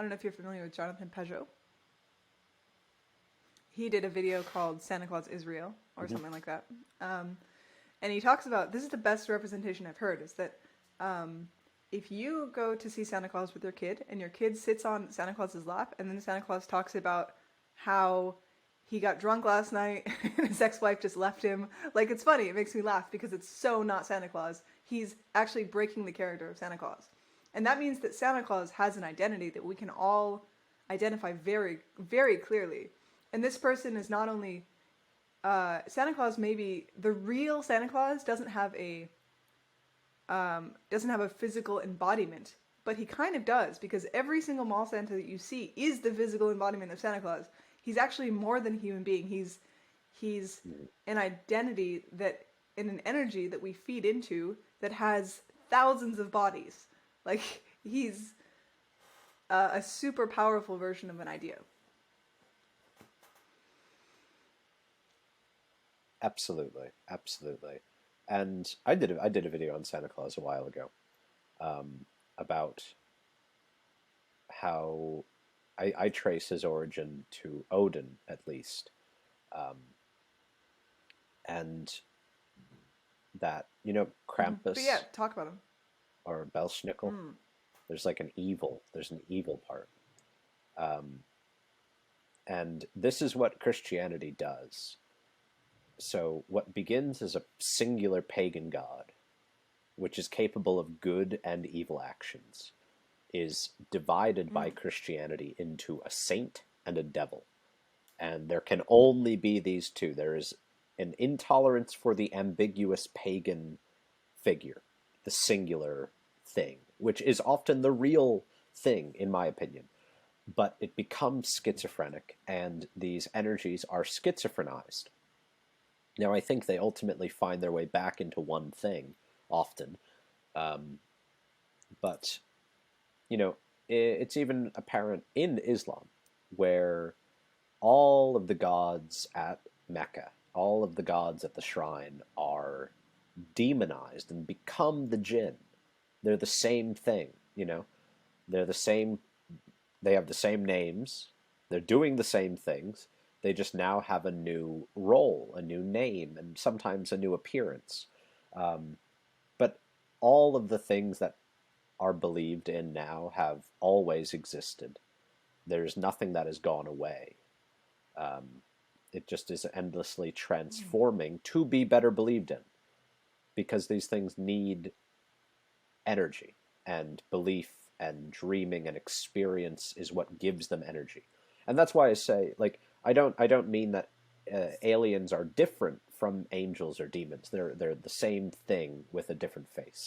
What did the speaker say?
don't know if you're familiar with Jonathan Pageau. He did a video called Santa Claus Israel or something like that. And he talks about, this is the best representation I've heard, is that if you go to see Santa Claus with your kid and your kid sits on Santa Claus's lap and then Santa Claus talks about how he got drunk last night and his ex-wife just left him. Like, it's funny. It makes me laugh because it's so not Santa Claus. He's actually breaking the character of Santa Claus. And that means that Santa Claus has an identity that we can all identify very, very clearly. And this person is not only... Santa Claus, maybe the real Santa Claus doesn't have a physical embodiment, but he kind of does, because every single mall Santa that you see is the physical embodiment of Santa Claus. He's actually more than a human being. He's an identity that, in an energy that we feed into that has thousands of bodies. Like, he's a super powerful version of an idea. Absolutely, absolutely. And I did a video on Santa Claus a while ago, about how I trace his origin to Odin, at least, and that, you know, Krampus. But yeah, talk about him. Or Belschnickel. There's an evil part, and this is what Christianity does. So what begins as a singular pagan god, which is capable of good and evil actions, is divided by Christianity into a saint and a devil. And there can only be these two. There is an intolerance for the ambiguous pagan figure, the singular thing, which is often the real thing, in my opinion. But it becomes schizophrenic, and these energies are schizophrenized. Now, I think they ultimately find their way back into one thing, often. But, you know, it's even apparent in Islam, where all of the gods at Mecca, all of the gods at the shrine are demonized and become the jinn. They're the same thing, you know? They're the same, they have the same names, they're doing the same things, they just now have a new role, a new name, and sometimes a new appearance. But all of the things that are believed in now have always existed. There's nothing that has gone away. It just is endlessly transforming to be better believed in, because these things need energy, and belief and dreaming and experience is what gives them energy. And that's why I say, like, I don't mean that aliens are different from angels or demons. They're the same thing with a different face.